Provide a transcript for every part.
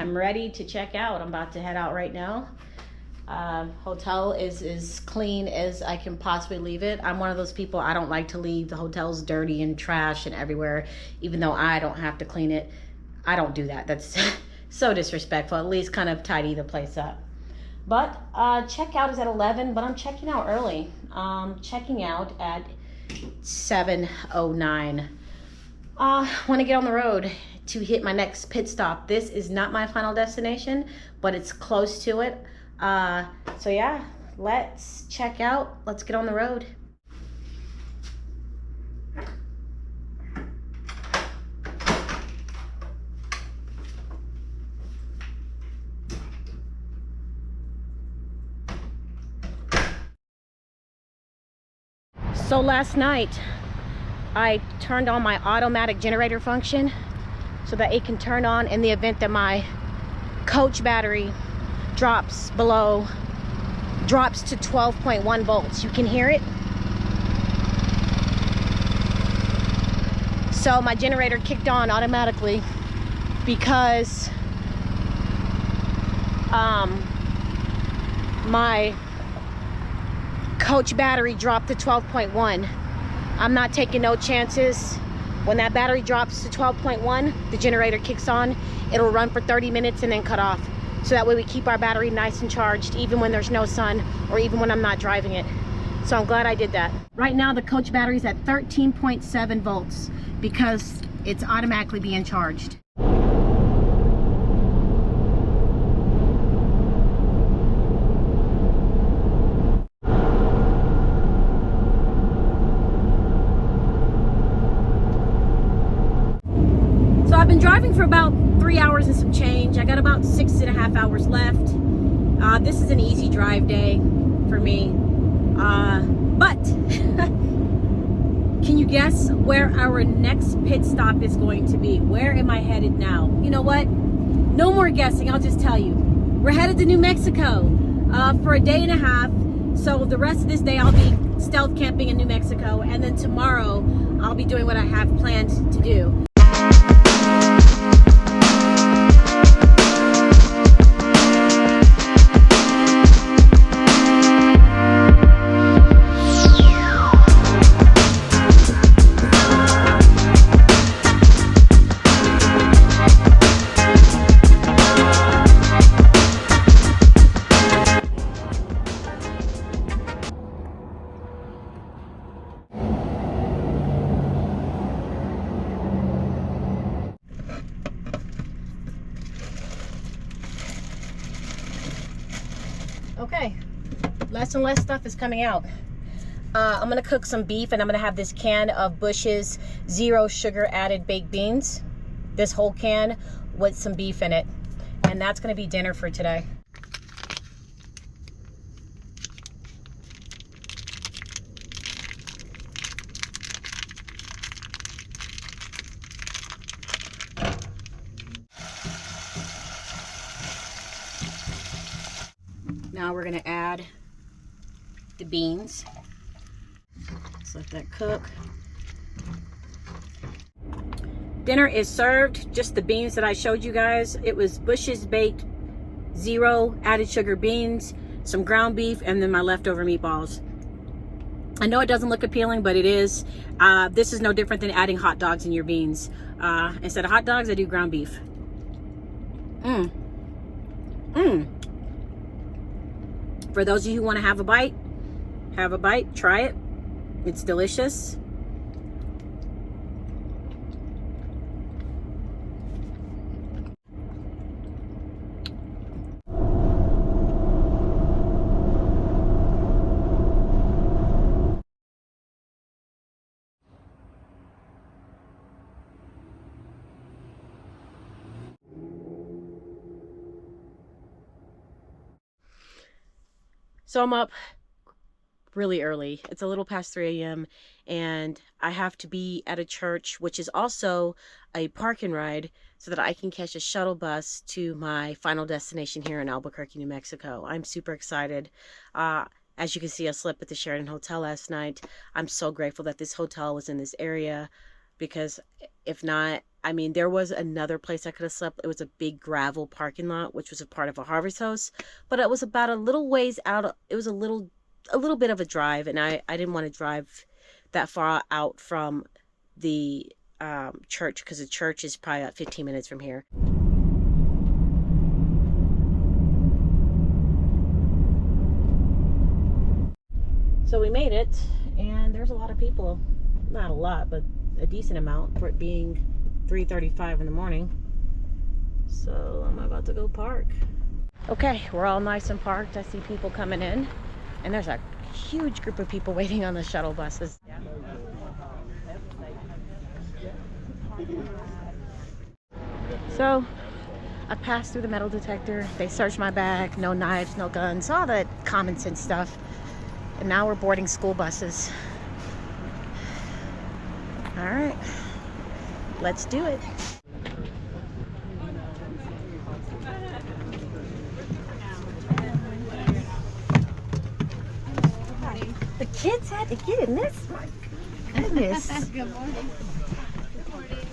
I'm ready to check out. I'm about to head out right now. Hotel is as clean as I can possibly leave it. I'm one of those people, I don't like to leave the hotels dirty and trash and everywhere, even though I don't have to clean it. I don't do that. That's so disrespectful. At least kind of tidy the place up. But checkout is at 11, but I'm checking out early. Checking out at 7:09. Want to get on the road to hit my next pit stop. This is not my final destination, but it's close to it. So yeah, let's check out. Let's get on the road. So last night, I turned on my automatic generator function so that it can turn on in the event that my coach battery drops to 12.1 volts. You can hear it. So my generator kicked on automatically because my coach battery dropped to 12.1. I'm not taking no chances. When that battery drops to 12.1, the generator kicks on. It'll run for 30 minutes and then cut off. So that way we keep our battery nice and charged even when there's no sun or even when I'm not driving it. So I'm glad I did that. Right now the coach battery's at 13.7 volts because it's automatically being charged. I've been driving for about 3 hours and some change. I got about 6.5 hours left. This is an easy drive day for me. But can you guess where our next pit stop is going to be? Where am I headed now? You know what? No more guessing. I'll just tell you. We're headed to New Mexico for a day and a half. So the rest of this day I'll be stealth camping in New Mexico. And then tomorrow I'll be doing what I have planned to do. Okay, less and less stuff is coming out. I'm gonna cook some beef and I'm gonna have this can of Bush's 0 sugar added baked beans. This whole can with some beef in it. And that's gonna be dinner for today. Now we're gonna add the beans. Just let that cook. Dinner is served, just the beans that I showed you guys. It was Bush's baked 0 added sugar beans, some ground beef, and then my leftover meatballs. I know it doesn't look appealing, but it is. This is no different than adding hot dogs in your beans. Instead of hot dogs, I do ground beef. For those of you who want to have a bite, try it. It's delicious. So I'm up really early. It's a little past 3 a.m. and I have to be at a church, which is also a park and ride, so that I can catch a shuttle bus to my final destination here in Albuquerque, New Mexico. I'm super excited. As you can see, I slept at the Sheraton Hotel last night. I'm so grateful that this hotel was in this area, because if not, I mean, there was another place I could have slept. It was a big gravel parking lot, which was a part of a Harvest house, but it was about a little ways out. It was a little bit of a drive, and I didn't want to drive that far out from the church, because the church is probably about 15 minutes from here. So we made it, and there's a lot of people. Not a lot, but a decent amount for it being 3:35 in the morning. So I'm about to go park. Okay, we're all nice and parked. I see people coming in, and there's a huge group of people waiting on the shuttle buses. Yeah. So I passed through the metal detector. They searched my bag. No knives, no guns, all that common sense stuff. And now we're boarding school buses. All right, let's do it. The kids had to get in this. My goodness. Good morning. Good morning.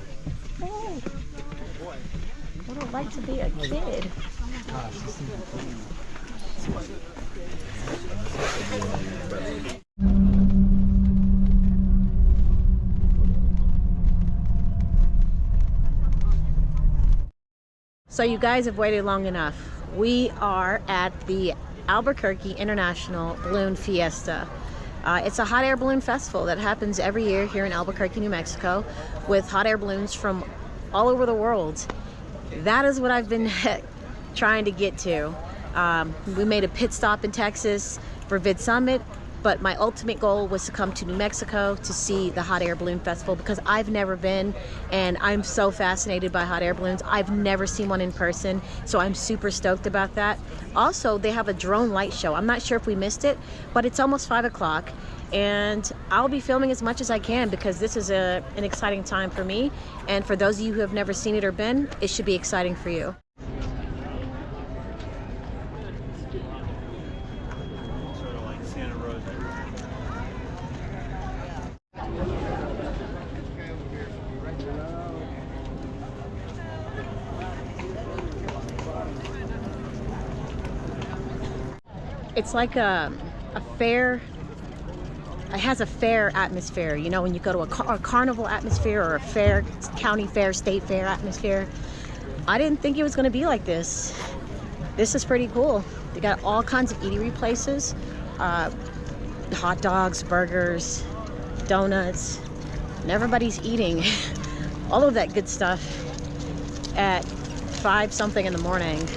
Oh, what would it like to be a kid? So you guys have waited long enough. We are at the Albuquerque International Balloon Fiesta. It's a hot air balloon festival that happens every year here in Albuquerque, New Mexico, with hot air balloons from all over the world. That is what I've been trying to get to. We made a pit stop in Texas for Vid Summit, but my ultimate goal was to come to New Mexico to see the hot air balloon festival, because I've never been, and I'm so fascinated by hot air balloons. I've never seen one in person, so I'm super stoked about that. Also, they have a drone light show. I'm not sure if we missed it, but it's almost 5 o'clock, and I'll be filming as much as I can, because this is an exciting time for me, and for those of you who have never seen it or been, it should be exciting for you. It's like a fair. It has a fair atmosphere, you know, when you go to a carnival atmosphere, or a fair, county fair, state fair atmosphere. I didn't think it was going to be like this. This is pretty cool. They got all kinds of eatery places, hot dogs, burgers, donuts, and everybody's eating all of that good stuff at 5 something in the morning.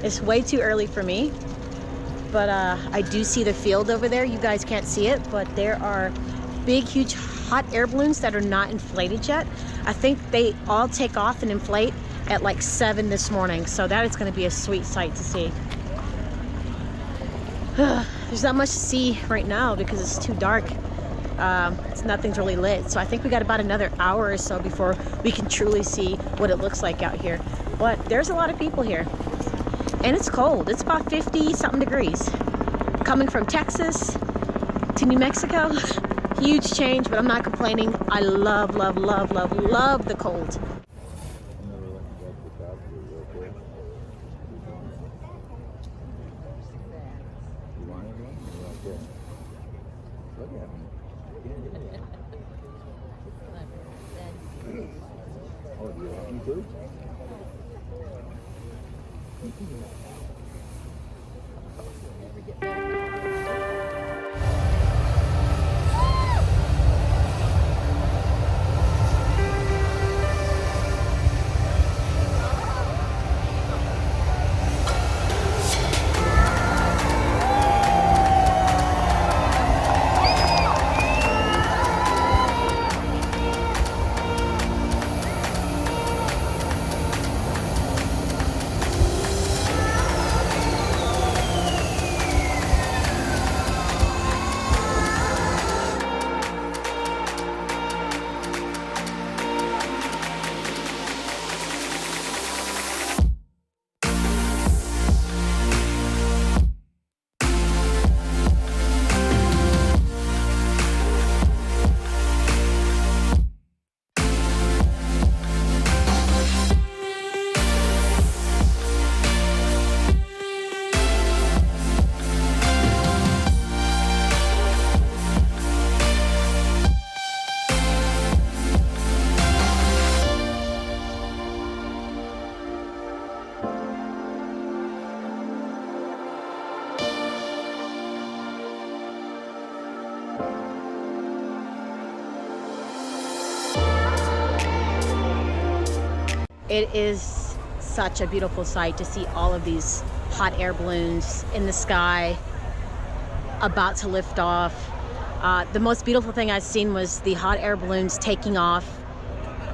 It's way too early for me. But I do see the field over there. You guys can't see it, but there are big, huge hot air balloons that are not inflated yet. I think they all take off and inflate at like 7 this morning. So that is going to be a sweet sight to see. There's not much to see right now because it's too dark. Nothing's really lit. So I think we got about another hour or so before we can truly see what it looks like out here. But there's a lot of people here. And it's cold. It's about 50 something degrees. Coming from Texas to New Mexico, huge change, but I'm not complaining. I love, love, love, love, love the cold. It is such a beautiful sight to see all of these hot air balloons in the sky about to lift off. The most beautiful thing I've seen was the hot air balloons taking off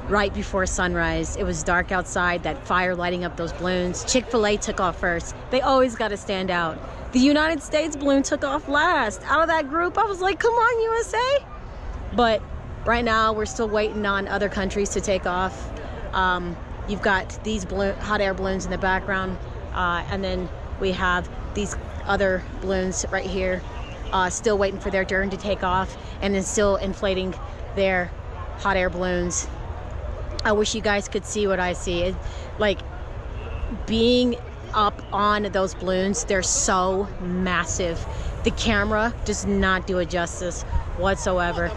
right before sunrise. It was dark outside, that fire lighting up those balloons. Chick-fil-A took off first. They always got to stand out. The United States balloon took off last. Out of that group, I was like, come on, USA. But right now, we're still waiting on other countries to take off. You've got these hot air balloons in the background, and then we have these other balloons right here, still waiting for their turn to take off, and then still inflating their hot air balloons. I wish you guys could see what I see. Like, being up on those balloons, they're so massive. The camera does not do it justice whatsoever.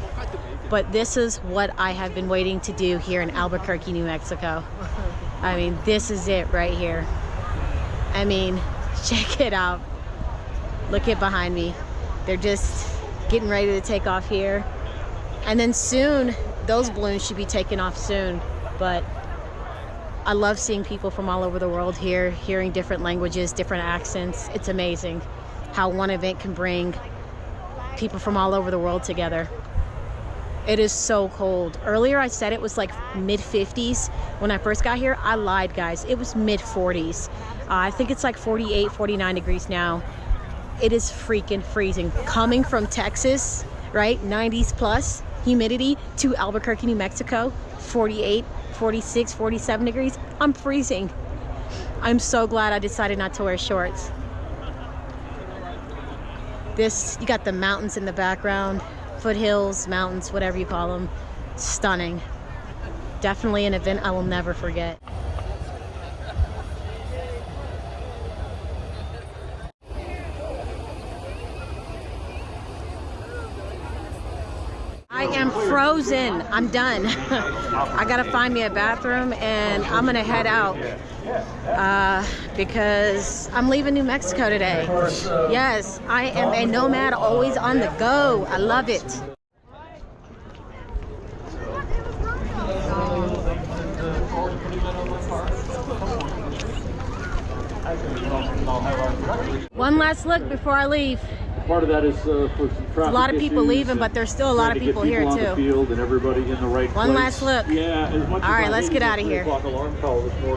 But this is what I have been waiting to do here in Albuquerque, New Mexico. I mean, this is it right here. I mean, check it out. Look at behind me. They're just getting ready to take off here. And then soon, those balloons should be taking off soon. But I love seeing people from all over the world here, hearing different languages, different accents. It's amazing how one event can bring people from all over the world together. It is so cold. Earlier I said it was like mid-50s. When I first got here, I lied, guys. It was mid-40s. I think it's like 48, 49 degrees now. It is freaking freezing. Coming from Texas, right, 90s plus humidity, to Albuquerque, New Mexico, 48, 46, 47 degrees. I'm freezing. I'm so glad I decided not to wear shorts. You got the mountains in the background, foothills, mountains, whatever you call them. Stunning. Definitely an event I will never forget. I am frozen. I'm done. I gotta find me a bathroom and I'm gonna head out because I'm leaving New Mexico today. Yes, I am a nomad, always on the go. I love it. One last look before I leave. Part of that is for some traffic. A lot of people leaving, but there's still a lot of people here too. On the field and everybody in the right One last look. Yeah. As much all right, let's get out of here.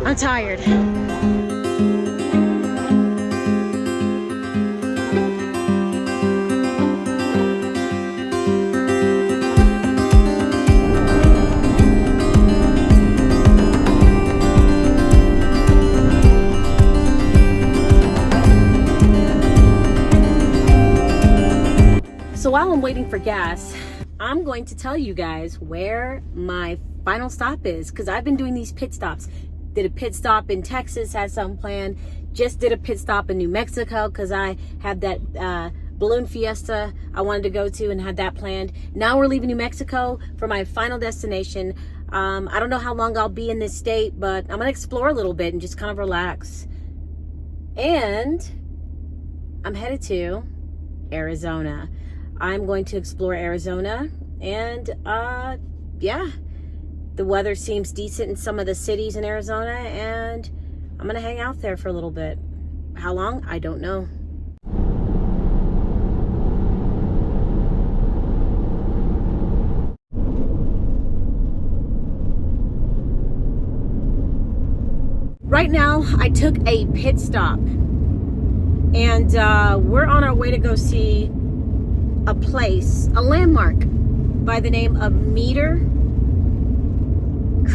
I'm tired. So while I'm waiting for gas, I'm going to tell you guys where my final stop is, because I've been doing these pit stops. Did a pit stop in Texas, had something planned. Just did a pit stop in New Mexico because I had that balloon fiesta I wanted to go to and had that planned. Now we're leaving New Mexico for my final destination. I don't know how long I'll be in this state, but I'm gonna explore a little bit and just kind of relax. And I'm headed to Arizona. I'm going to explore Arizona, and yeah, the weather seems decent in some of the cities in Arizona, and I'm gonna hang out there for a little bit. How long? I don't know. Right now, I took a pit stop, and we're on our way to go see a place, a landmark by the name of Meteor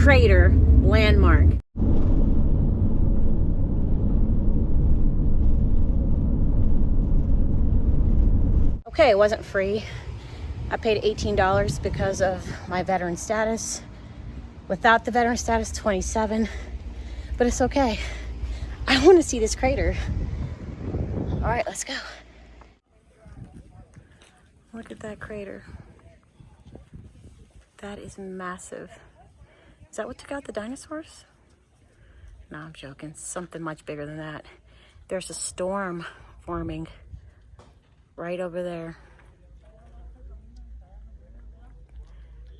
Crater Landmark. Okay, it wasn't free. I paid $18 because of my veteran status. Without the veteran status, $27. But it's okay. I want to see this crater. All right, let's go. Look at that crater. That is massive. Is that what took out the dinosaurs? No, I'm joking. Something much bigger than that. There's a storm forming right over there.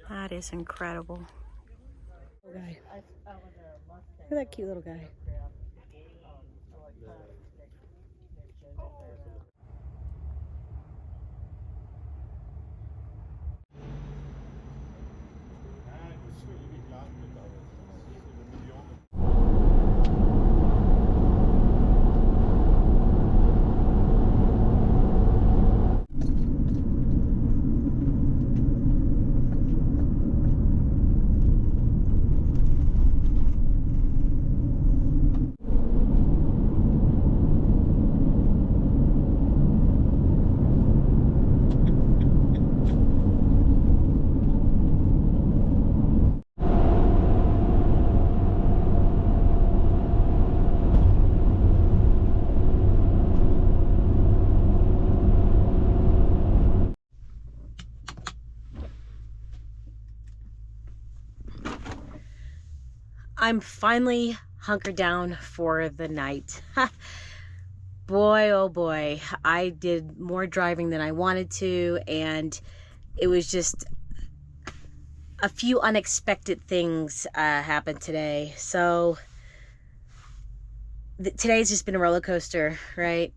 That is incredible. Okay. Look at that cute little guy. I'm finally hunkered down for the night. Boy, oh boy, I did more driving than I wanted to, and it was just a few unexpected things happened today. So today's just been a roller coaster, right?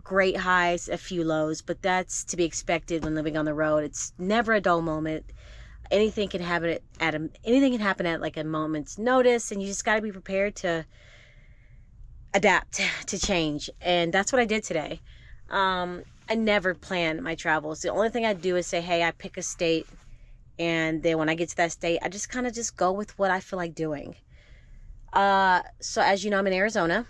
Great highs, a few lows, but that's to be expected when living on the road. It's never a dull moment. Anything can happen at like a moment's notice, and you just got to be prepared to adapt to change. And that's what I did today. I never plan my travels. The only thing I do is say, hey, I pick a state, and then when I get to that state, I just kind of just go with what I feel like doing. So as you know, I'm in Arizona.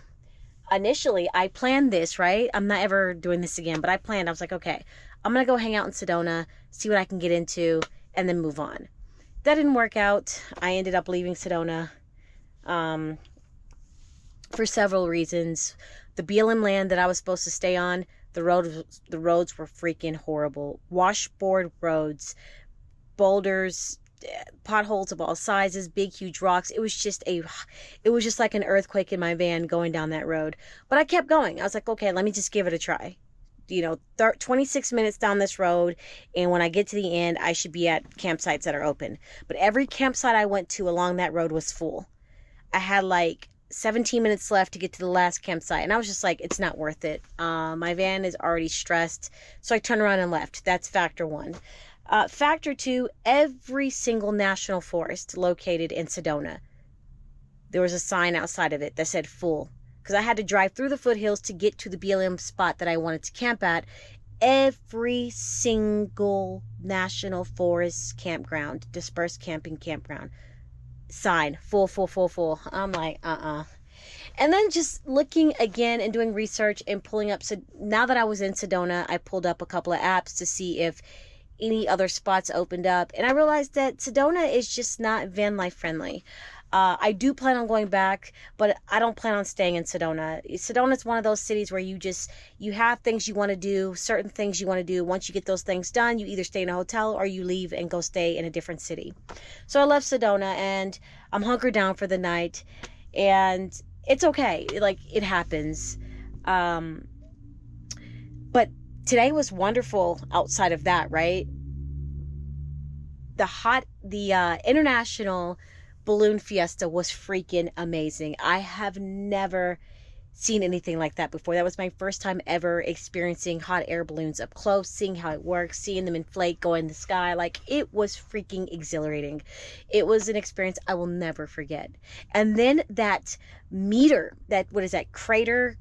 Initially, I planned this, right? I'm not ever doing this again, but I was like, okay, I'm going to go hang out in Sedona, see what I can get into, and then move on. That didn't work out. I ended up leaving Sedona for several reasons. The BLM land that I was supposed to stay on, the roads were freaking horrible. Washboard roads, boulders, potholes of all sizes, big huge rocks. It was just like an earthquake in my van going down that road. But I kept going. I was like, okay, let me just give it a try. 26 minutes down this road, and when I get to the end, I should be at campsites that are open. But every campsite I went to along that road was full. I had like 17 minutes left to get to the last campsite, and I was just like, it's not worth it. My van is already stressed, so I turned around and left. That's factor one. Factor two, every single national forest located in Sedona, there was a sign outside of it that said full. Because I had to drive through the foothills to get to the BLM spot that I wanted to camp at. Every single national forest campground, dispersed camping campground, sign, full, full, full, full. I'm like, And then just looking again and doing research and pulling up. So now that I was in Sedona, I pulled up a couple of apps to see if any other spots opened up. And I realized that Sedona is just not van life friendly. I do plan on going back, but I don't plan on staying in Sedona. Sedona is one of those cities where you have things you want to do, certain things you want to do. Once you get those things done, you either stay in a hotel or you leave and go stay in a different city. So I left Sedona, and I'm hunkered down for the night, and it's okay. Like, it happens. But today was wonderful outside of that, right? The international balloon fiesta was freaking amazing. I have never seen anything like that before. That was my first time ever experiencing hot air balloons up close, seeing how it works, seeing them inflate, go in the sky. Like, it was freaking exhilarating. It was an experience I will never forget. And then that meter, what is that, crater,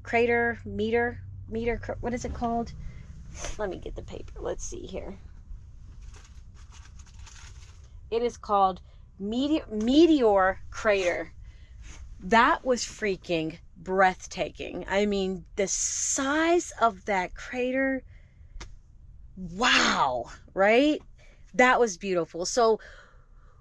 meter, what is it called? Let me get the paper. Let's see here. It is called Meteor crater. That was freaking breathtaking. I mean, the size of that crater, wow, right? That was beautiful. So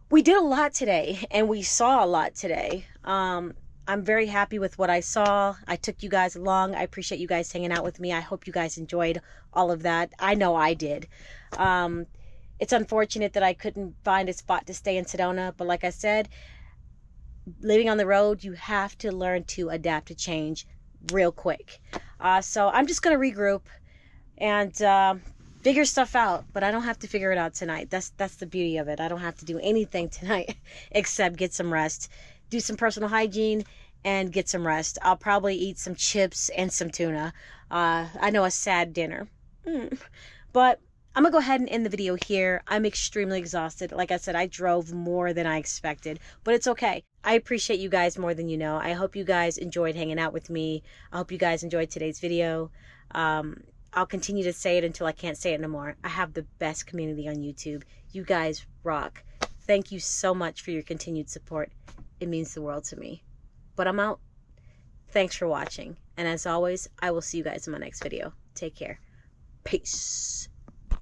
we did a lot today, and we saw a lot today. I'm very happy with what I saw. I took you guys along. I appreciate you guys hanging out with me. I hope you guys enjoyed all of that. I know I did. It's unfortunate that I couldn't find a spot to stay in Sedona, but like I said, living on the road, you have to learn to adapt to change real quick. So I'm just going to regroup and figure stuff out, but I don't have to figure it out tonight. That's the beauty of it. I don't have to do anything tonight except get some rest, do some personal hygiene, and get some rest. I'll probably eat some chips and some tuna. I know, a sad dinner. But I'm gonna go ahead and end the video here. I'm extremely exhausted. Like I said, I drove more than I expected, but it's okay. I appreciate you guys more than you know. I hope you guys enjoyed hanging out with me. I hope you guys enjoyed today's video. I'll continue to say it until I can't say it no more. I have the best community on YouTube. You guys rock. Thank you so much for your continued support. It means the world to me. But I'm out. Thanks for watching. And as always, I will see you guys in my next video. Take care. Peace.